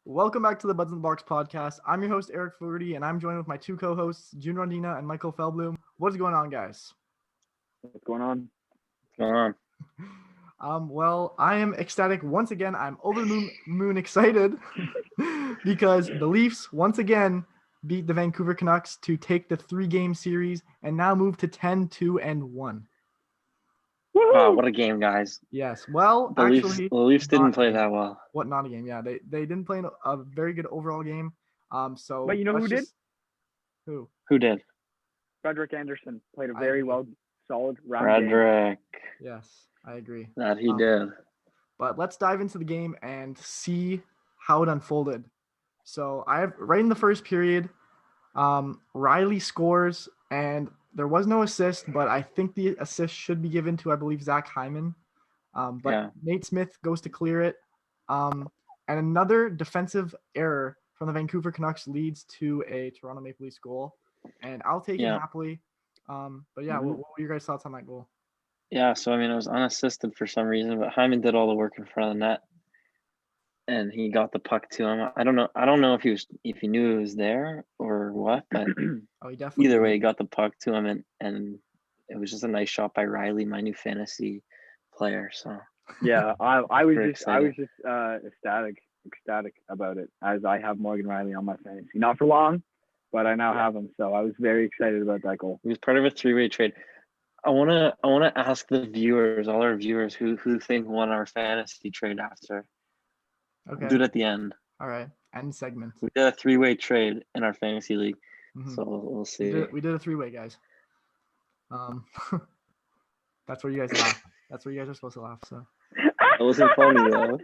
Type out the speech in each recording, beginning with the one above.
Welcome back to the Buds in the Box podcast. I'm your host, Eric Fogarty, and I'm joined with my two co-hosts, Jude Rondina and Michael Feldbloom. What is going on, guys? What's going on? What's going on? Well, I am ecstatic once again. I'm over the moon excited because the Leafs once again beat the Vancouver Canucks to take the 3-game series and now move to 10-2-1. Wow, what a game, guys. Yes. Well, The actually, Leafs didn't not a play game. that well. What, not a game? Yeah, they didn't play a very good overall game. So But you know who did? Who? Who did? Frederick Anderson played a I very agree. solid round game. Frederick. Yes, I agree. That he did. But let's dive into the game and see how it unfolded. So I have right in the first period, Riley scores, and there was no assist, but I think the assist should be given to, I believe, Zach Hyman. But Yeah. Nate Smith goes to clear it. And another defensive error from the Vancouver Canucks leads to a Toronto Maple Leafs goal. And I'll take it happily. But yeah, what were your guys' thoughts on that goal? Yeah, so I mean, it was unassisted for some reason, but Hyman did all the work in front of the net, and he got the puck to him. I don't know if he knew it was there or what, but Oh, he definitely either did. way, he got the puck to him, and it was just a nice shot by Riley, my new fantasy player. So Yeah, I was Super just excited. ecstatic about it, as I have Morgan Riley on my fantasy. Not for long, but I now have him, so I was very excited about that goal. he was part of a 3-way trade. I wanna ask the viewers, all our viewers, who think won our fantasy trade after. Okay. We'll do it at the end. All right. End segment. We did a 3-way trade in our fantasy league, so we'll see. We did a 3-way, guys. That's where you guys laugh. That's where you guys are supposed to laugh. So. That wasn't funny though.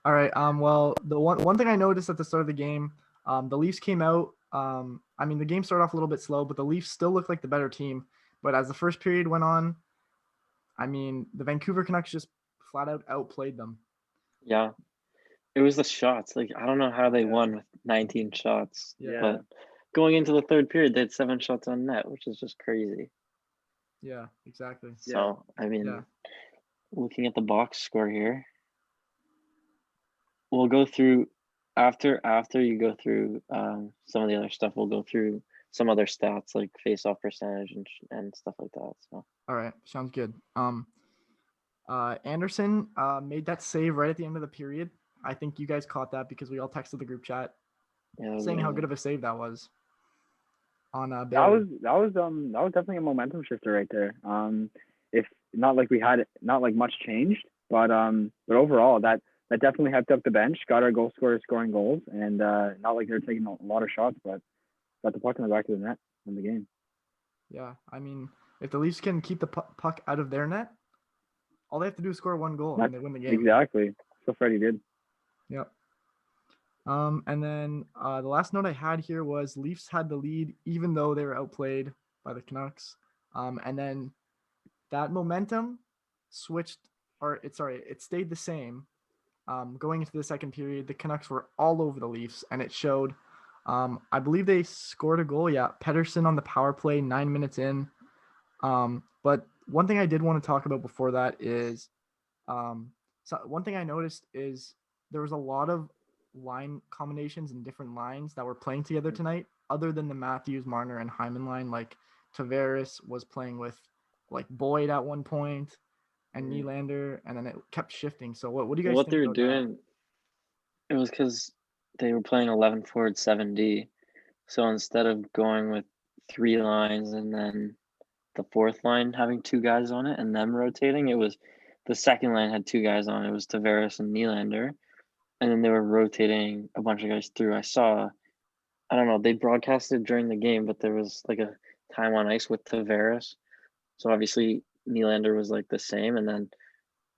All right. Well, the one thing I noticed at the start of the game, the Leafs came out. I mean, the game started off a little bit slow, but the Leafs still looked like the better team. But as the first period went on, I mean, the Vancouver Canucks just flat out outplayed them. Yeah, it was the shots. Like, I don't know how they won with 19 shots, but going into the third period, they had 7 shots on net, which is just crazy. Yeah, exactly. So I mean, looking at the box score here, we'll go through after you go through some of the other stuff. We'll go through some other stats like face-off percentage and stuff like that. So all right, sounds good. Anderson made that save right at the end of the period. I think you guys caught that because we all texted the group chat saying how good of a save that was. On Bailey. That was definitely a momentum shifter right there. If not like much changed, but overall that definitely hyped up the bench, got our goal scorers scoring goals, and not like they're taking a lot of shots, but got the puck in the back of the net in the game. Yeah, I mean, if the Leafs can keep the puck out of their net, all they have to do is score one goal and they win the game. Exactly. So Freddie did. Yep. And then the last note I had here was Leafs had the lead even though they were outplayed by the Canucks. And then that momentum it stayed the same. Going into the second period, the Canucks were all over the Leafs, and it showed. I believe they scored a goal. Yeah, Pettersson on the power play 9 minutes in. But one thing I did want to talk about before that is, so one thing I noticed is there was a lot of line combinations and different lines that were playing together tonight, other than the Matthews, Marner, and Hyman line. Like Tavares was playing with like Boyd at one point and Nylander, and then it kept shifting. So what do you guys think they were about doing? It was because they were playing 11 forward 7D. So instead of going with 3 lines and then the fourth line having 2 guys on it and them rotating, it was the second line had 2 guys on it. It was Tavares and Nylander, and then they were rotating a bunch of guys through. I don't know, they broadcasted during the game, but there was like a time on ice with Tavares. So obviously Nylander was like the same, and then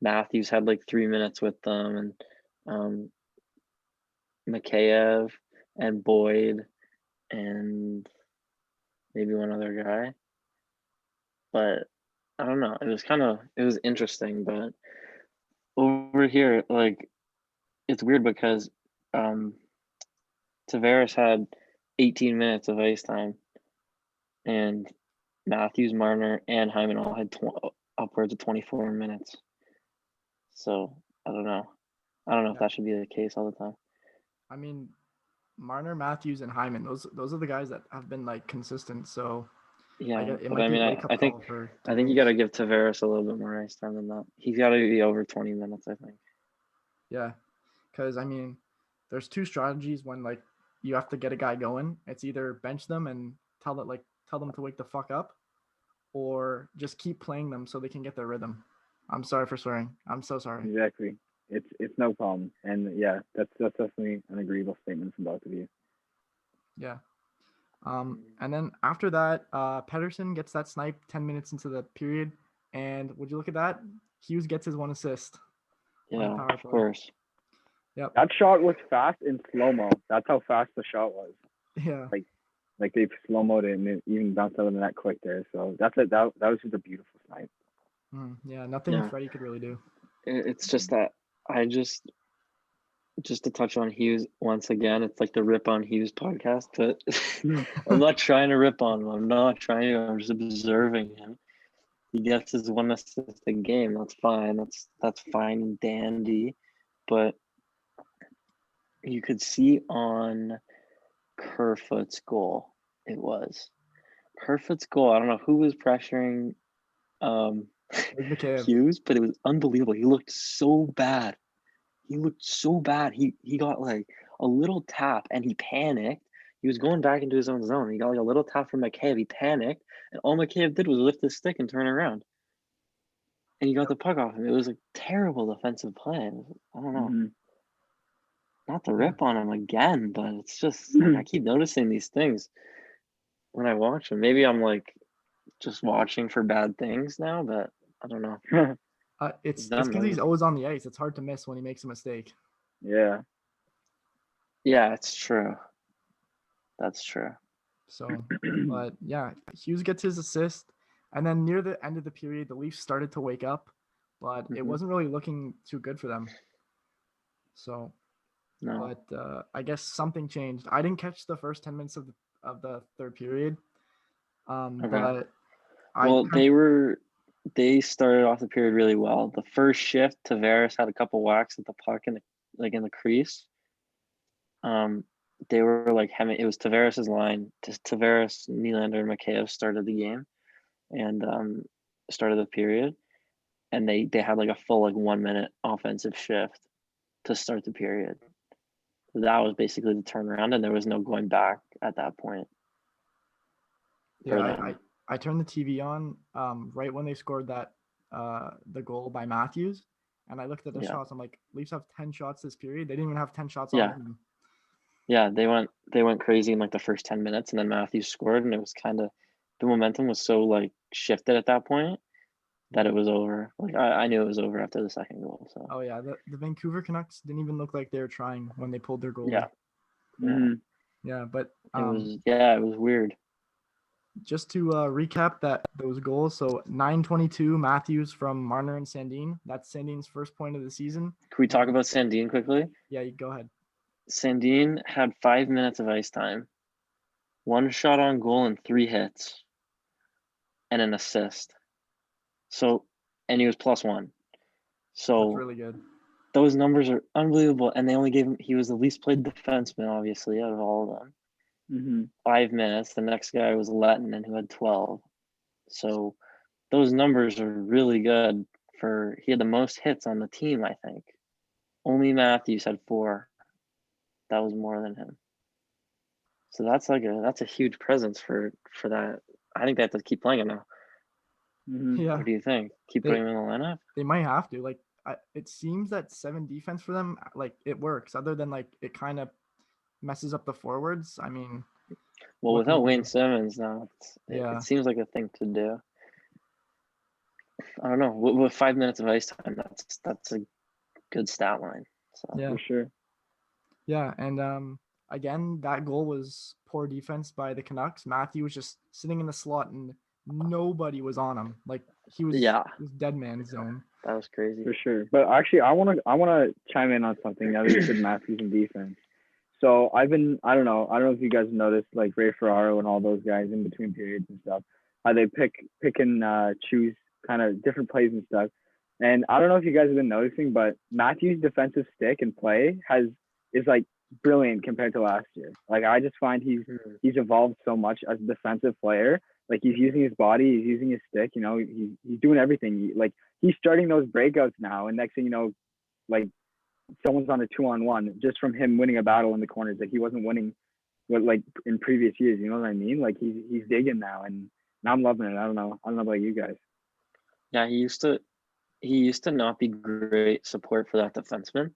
Matthews had like 3 minutes with them, and McAvoy and Boyd and maybe one other guy. But I don't know. It was interesting, but over here, like, it's weird because Tavares had 18 minutes of ice time, and Matthews, Marner, and Hyman all had upwards of 24 minutes. So I don't know. I don't know if that should be the case all the time. I mean, Marner, Matthews, and Hyman. Those are the guys that have been like consistent. So Yeah, it but might I be mean, a wake up I think call for I think you got teammates. to give Tavares a little bit more ice time than that. He's got to be over 20 minutes, I think. Yeah, because I mean, there's two strategies when like you have to get a guy going. It's either bench them and tell them to wake the fuck up, or just keep playing them so they can get their rhythm. I'm sorry for swearing. I'm so sorry. Exactly. It's no problem. And yeah, that's definitely an agreeable statement from both of you. Yeah. And then after that, Pedersen gets that snipe 10 minutes into the period, and would you look at that? Hughes gets his one assist on the Yeah, power of play. course. Yep. That shot was fast in slow-mo. That's how fast the shot was. Yeah. Like they slow-moed it and it even bounced out of the net quick there. So that was just a beautiful snipe. Yeah. Nothing Yeah. Freddie could really do. It's just that I just to touch on Hughes once again, it's like the Rip on Hughes podcast, but I'm not trying to rip on him. I'm not trying to. I'm just observing him. He gets his one assist a game. That's fine. That's fine and dandy, but you could see on Kerfoot's goal. It was Kerfoot's goal. I don't know who was pressuring McCabe. Hughes, but it was unbelievable. He looked so bad. He got like a little tap and he panicked. He was going back into his own zone. He got like a little tap from McCabe. He panicked, and all McCabe did was lift his stick and turn around. And he got the puck off him. It was a terrible defensive play. I don't know. Mm-hmm. Not to rip on him again, but it's just like, I keep noticing these things when I watch him. Maybe I'm like just watching for bad things now, but I don't know. It's because he's always on the ice. It's hard to miss when he makes a mistake. Yeah. Yeah, it's true. That's true. So, but yeah, Hughes gets his assist, and then near the end of the period, the Leafs started to wake up, but it wasn't really looking too good for them. So, No. but I guess something changed. I didn't catch the first 10 minutes of the third period, Okay. but they started off the period really well. The first shift, Tavares had a couple whacks at the puck in the crease. They were like it was Tavares's line. Tavares, Nylander, and McAvoy started the game and started the period, and they had like a full like 1 minute offensive shift to start the period. That was basically the turnaround, and there was no going back at that point. Yeah, I turned the TV on right when they scored that the goal by Matthews, and I looked at the shots. I'm like, Leafs have 10 shots this period. They didn't even have 10 shots on them. Yeah, they went crazy in like the first 10 minutes, and then Matthews scored, and it was kind of the momentum was so like shifted at that point that it was over. Like I knew it was over after the second goal. So. Oh yeah, the Vancouver Canucks didn't even look like they were trying when they pulled their goalie. Yeah. Yeah, but it was weird. Just to recap those goals, so 9:22 Matthews from Marner and Sandin. That's Sandin's first point of the season. Can we talk about Sandin quickly? Yeah, you go ahead. Sandin had 5 minutes of ice time, 1 shot on goal and 3 hits, and an assist. So, and he was +1. So that's really good. Those numbers are unbelievable, and they only gave him. He was the least played defenseman, obviously, out of all of them. 5 minutes. The next guy was Lettinen, who had 12. So those numbers are really good. He had the most hits on the team, I think. Only Matthews had 4. That was more than him. So that's a huge presence for that. I think they have to keep playing him now. Yeah. What do you think? Keep putting him in the lineup? They might have to. Like, it seems that 7 defense for them, like, it works. Other than like it kind of messes up the forwards. I mean, well, without Wayne Simmons now, it seems like a thing to do. I don't know. With 5 minutes of ice time, that's a good stat line. So. Yeah, for sure. Yeah, and again, that goal was poor defense by the Canucks. Matthew was just sitting in the slot, and nobody was on him. Like he was dead man zone. That was crazy for sure. But actually, I wanna chime in on something now that you said Matthews and defense. So I don't know if you guys noticed, like Ray Ferraro and all those guys in between periods and stuff, how they pick and choose kind of different plays and stuff. And I don't know if you guys have been noticing, but Matthews' defensive stick and play is like brilliant compared to last year. Like I just find he's evolved so much as a defensive player. Like he's using his body, he's using his stick. You know, he's doing everything. Like he's starting those breakouts now, and next thing you know, like someone's on a 2-on-1 just from him winning a battle in the corners that he wasn't winning with like in previous years. You know what I mean? Like he's digging now, and I'm loving it. I don't know about you guys. Yeah, he used to not be great support for that defenseman.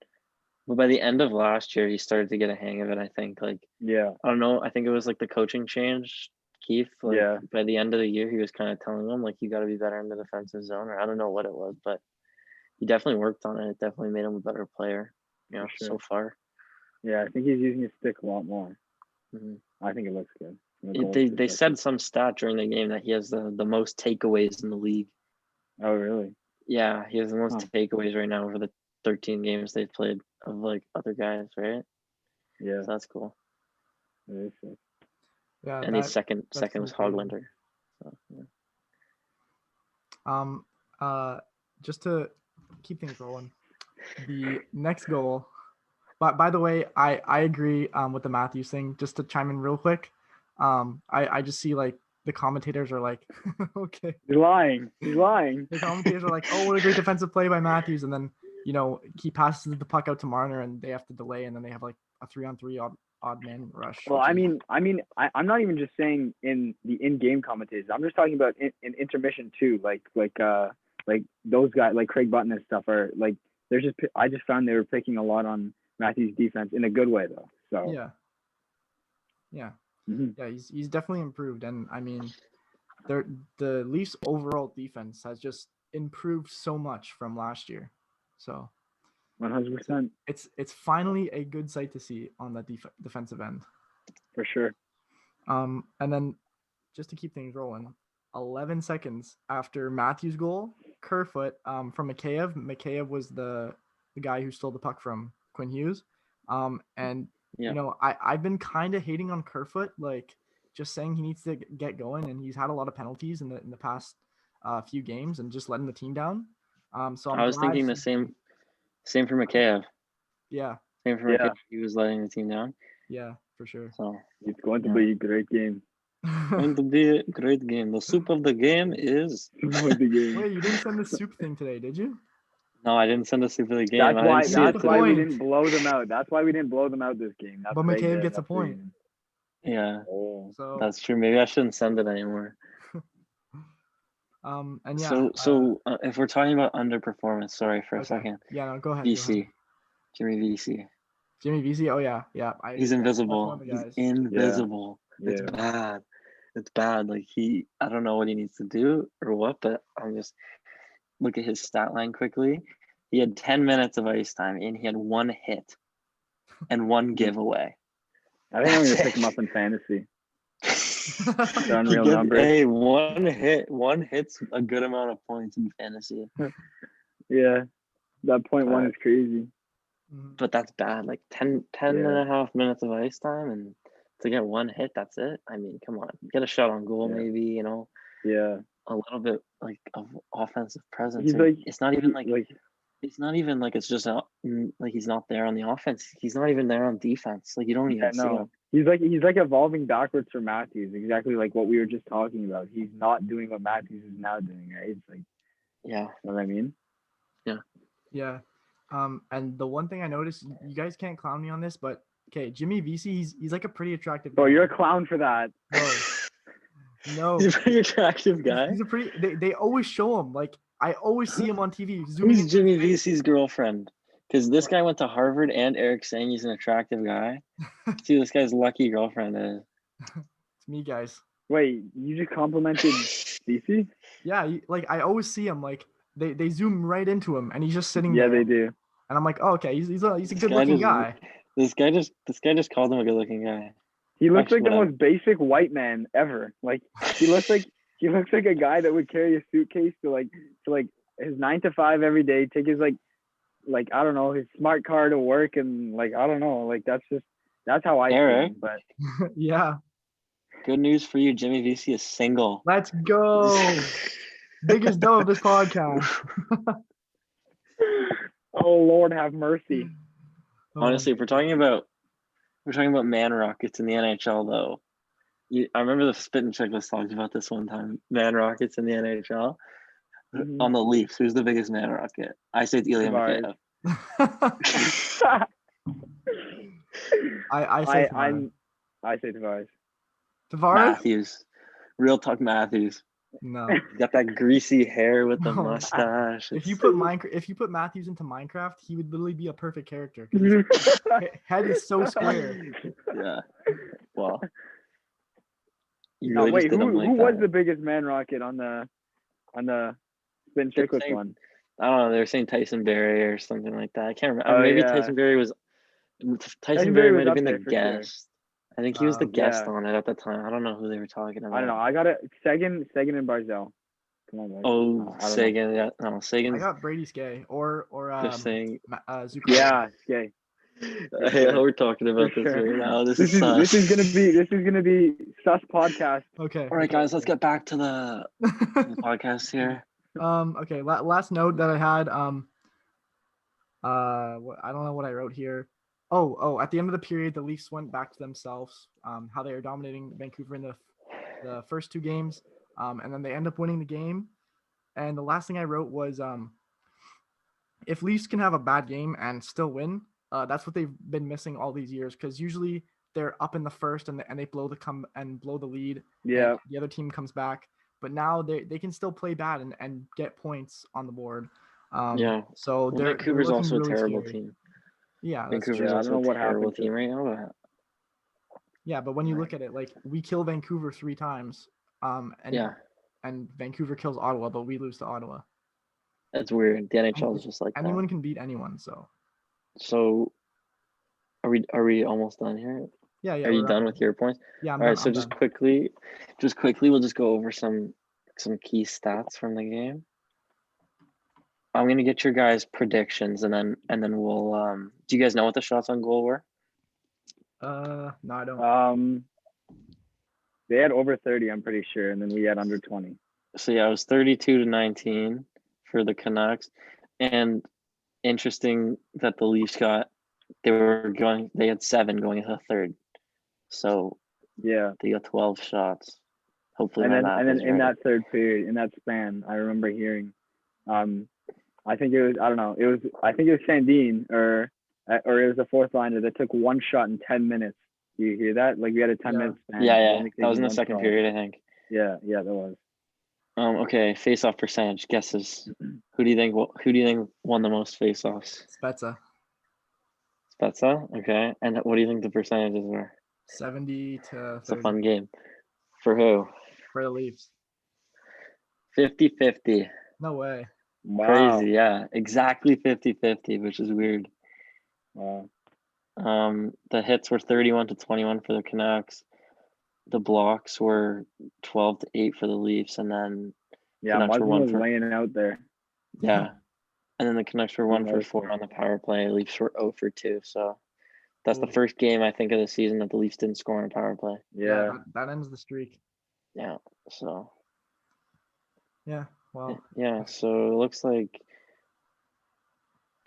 But by the end of last year, he started to get a hang of it, I think. Like, Yeah. I don't know. I think it was like the coaching change, Keith. Like, Yeah. by the end of the year, he was kind of telling him, like, you got to be better in the defensive zone. Or I don't know what it was, but he definitely worked on it. It definitely made him a better player, so far. Yeah, I think he's using his stick a lot more. Mm-hmm. I think it looks good. They said some stat during the game that he has the most takeaways in the league. Oh, really? Yeah, he has the most takeaways right now over the 13 games they've played of like other guys, right? Yeah, so that's cool. It is sick. Yeah, and his second was Hoglander. So, yeah. Just to keep things rolling, the next goal. But by the way, I agree with the Matthews thing. Just to chime in real quick, I just see like the commentators are like, okay, he's lying. The commentators are like, oh, what a great defensive play by Matthews, and then he passes the puck out to Marner, and they have to delay, and then they have like a 3-on-3 odd man rush. Well, I'm not even just saying in the in-game commentators. I'm just talking about in intermission too. Like those guys, like Craig Button and stuff, are like I just found they were picking a lot on Matthews' defense in a good way though. So yeah, mm-hmm. He's definitely improved, and I mean, the Leafs' overall defense has just improved so much from last year. So 100%. It's finally a good sight to see on that defensive end. For sure. And then just to keep things rolling, 11 seconds after Matthews' goal, Kerfoot from Mikheyev was the guy who stole the puck from Quinn Hughes. I've been kind of hating on Kerfoot, like just saying he needs to get going, and he's had a lot of penalties in the past few games and just letting the team down. So I was thinking the same for Mikheyev. Yeah. Same for Mikheyev. He was letting the team down. Yeah, for sure. So it's going to be a great game. Going to be a great game. The soup of the game is Wait, you didn't send the soup thing today, did you? No, I didn't send the soup of the game. That's why we didn't blow them out. That's why we didn't blow them out this game. But McCabe gets a point. Yeah. So that's true. Maybe I shouldn't send it anymore. If we're talking about underperformance, sorry for a second. Yeah, no, go ahead. VC. Jimmy VC. Oh yeah. He's invisible. He's invisible. Yeah. It's bad. It's bad. Like I don't know what he needs to do or what, but I'm just look at his stat line quickly. He had 10 minutes of ice time and he had 1 hit and 1 giveaway. I think I'm going to pick him up in fantasy. The unreal number. Hey, 1 hit's a good amount of points in fantasy. Yeah, that 0.1 is crazy. But that's bad. Like 10 and a half minutes of ice time and to get 1 hit, that's it. I mean, come on. Get a shot on goal maybe, Yeah. A little bit like of offensive presence. He's like, it's not even like it's not even like it's just like he's not there on the offense. He's not even there on defense. Like you don't even see him. He's like evolving backwards for Matthews, exactly like what we were just talking about. He's not doing what Matthews is now doing, right? It's like, yeah, you know what I mean? Yeah. And the one thing I noticed, you guys can't clown me on this, but okay, Jimmy VC, he's like a pretty attractive guy. Oh, you're a clown for that. No. He's a pretty attractive guy. He's a pretty. They always show him. Like I always see him on TV. Who's Jimmy VC's girlfriend? Because this guy went to Harvard, and Eric's saying he's an attractive guy. See, this guy's lucky girlfriend is. It's me, guys. Wait, you just complimented VC? Yeah, I always see him. Like they zoom right into him, and he's just sitting there. Yeah, they do. And I'm like, oh, okay, he's a good-looking guy. This guy just called him a good-looking guy. He looks like the most basic white man ever. Like he looks like a guy that would carry a suitcase to his 9 to 5 every day, take his like I don't know, his smart car to work, and like I don't know, like that's how I Eric, feel. But yeah. Good news for you, Jimmy VC is single. Let's go. Biggest dub of this podcast. Oh Lord, have mercy. Honestly, if we're talking about we're talking about man rockets in the NHL though. I remember the Spit and Chicklets talked about this one time. Man rockets in the NHL. Mhm. On the Leafs, who's the biggest man rocket? I say it's Ilya Tavares. Mikheyev. I say I say Tavares. Tavares. Matthews. Real talk Matthews. No. He's got that greasy hair with the No. mustache. If you put Matthews into Minecraft, he would literally be a perfect character. 'Cause his head is so square. Yeah. Well. You No, really wait, just did him who like was that. the biggest man rocket on the Spin Chicklets saying- one? I don't know. They were saying Tyson Berry or something like that. I can't remember. Oh, Or maybe yeah. Tyson Berry was. Tyson Berry Berry was might have up been the there for sure. guest. I think he was the Oh, guest yeah. on it at the time. I don't know who they were talking about. I don't know. I got it. Sagan and Barzell. Come on, boys. Oh, I don't know. Sagan. Yeah, no, I Sagan's. got Brady Skay or They're saying. Zucker. Yeah, Skay. Hey, sure. we're talking about For this sure. right now. This This is is sus. gonna be sus podcast. Okay. All right, guys, let's get back to the podcast here. Okay. Last note that I had. I don't know what I wrote here. At the end of the period, the Leafs went back to themselves. How they were dominating Vancouver in the first two games. And then they end up winning the game. And the last thing I wrote was if Leafs can have a bad game and still win, that's what they've been missing all these years. Because usually they're up in the first and they blow the lead. Yeah. And the other team comes back. But now they can still play bad and get points on the board. Yeah. So Well, they're Vancouver's looking also really a terrible scary. team. Yeah, that's Vancouver's true. I don't also know a what terrible happened to team right now. Yeah, but when you look at it, like we kill Vancouver 3 times, and Yeah, and Vancouver kills Ottawa, but we lose to Ottawa. that's weird. The NHL is just like Anyone that. can beat anyone, so. So, are we almost done here? Yeah. Are you done with your points? Yeah, I'm All done. right. So I'm just done. quickly, we'll just go over some key stats from the game. I'm gonna get your guys' predictions, and then we'll. Do you guys know what the shots on goal were? No, I don't. They had over 30, I'm pretty sure, and then we had under 20. So yeah, it was 32-19 for the Canucks, and interesting that the Leafs they had 7 going into the third, so Yeah. they got 12 shots. Hopefully, And my then math and then is in right. that third period, in that span, I remember hearing, I think it was I think it was Sandin or it was the fourth liner that took one shot in 10 minutes. Do you hear that? Like we had a 10-minute span. Yeah, that was in the second period, I think. Yeah, that was. Okay, face-off percentage guesses. Who do you think won the most face-offs? Spezza. Spezza, okay. And what do you think the percentages were? 70 to 30. It's a fun game. For who? For the Leafs. 50-50. No way. Wow. Crazy, yeah. Exactly 50-50, which is weird. Wow. The hits were 31-21 for the Canucks. The blocks were 12-8 for the Leafs, and then Canucks were Muzzin was laying out there. Yeah. And then the Canucks were 1 for 4 on the power play. Leafs were 0 for 2. So that's the first game I think of the season that the Leafs didn't score on a power play. Yeah. That ends the streak. Yeah. So. Yeah. Wow. Yeah. So it looks like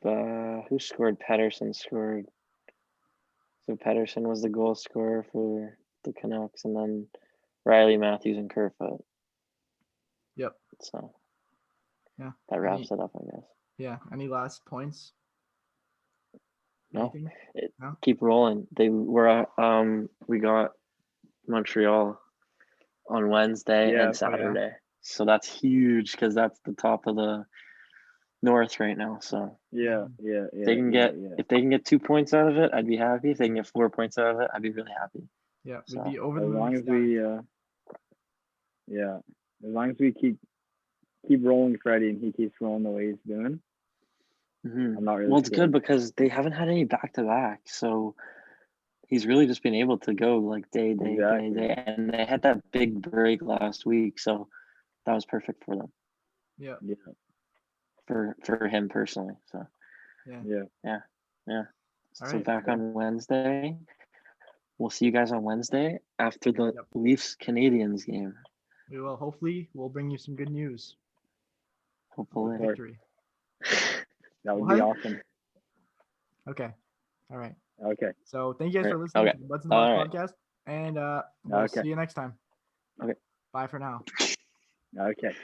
who scored? Pettersson scored. So Pettersson was the goal scorer for the Canucks, and then Riley, Matthews, and Kerfoot. Yep. So. Yeah. That wraps it up, I guess. Yeah. Any last points? No. No? Keep rolling. We got Montreal on Wednesday and Saturday. Oh, yeah. So that's huge because that's the top of the North right now. So Yeah. if they can get 2 points out of it, I'd be happy. If they can get 4 points out of it, I'd be really happy. Yeah, so, we'd be over the moon. As long as we keep rolling Freddie and he keeps rolling the way he's doing. Mm-hmm. I'm not really. Well, it's good because they haven't had any back-to-back, so he's really just been able to go like day, and they had that big break last week, so that was perfect for them. Yeah. For him personally, so. Yeah. So back on Wednesday. We'll see you guys on Wednesday after the Leafs Canadiens game. We will. Hopefully, we'll bring you some good news. Hopefully. Victory. That would be awesome. Okay. All right. Okay. So thank you guys Right. for listening Okay. to the Buds in the Box All right. podcast, and we'll Okay. see you next time. Okay. Bye for now. Okay.